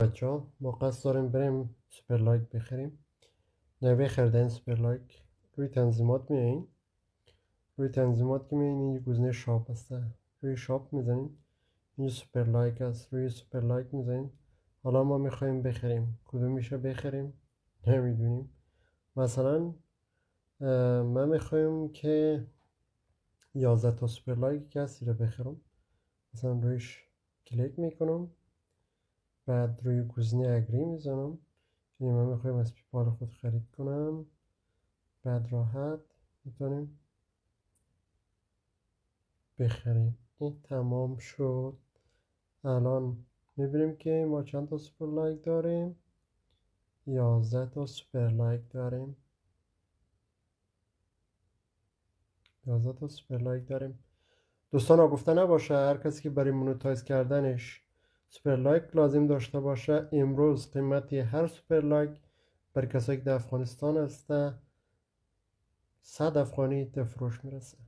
بچه ها ما قصد داریم بریم سوپر لایک بخریم. نوه خریدن سوپر لایک روی تنظیمات میایین. روی تنظیمات که میایین اینجا گزینه شاپ هسته، روی شاپ میزنین. اینجا سوپر لایک هست، روی سوپر لایک میزنین. حالا ما میخوایم بخریم، کدوم میشه بخریم نمیدونیم. مثلا من میخوایم که 11 تا سوپر لایک کسی رو بخرم. مثلا رویش کلیک میکنم، بعد روی گزینه اگری میزنم. یعنی من میخوایم از پیپال خود خرید کنم. بعد راحت میتونیم بخریم. این تمام شد. الان میبینیم که ما چند تا سوپر لایک داریم. 11 تا سوپر لایک داریم. 11 تا سوپر لایک داریم. دوستان آگفته نباشه هر کسی که برای مونتایز کردنش سوپر لایک لازم داشته باشه، امروز قیمتی هر سوپر لایک برای کسایی که در افغانستان هسته 100 افغانی به فروش میرسه.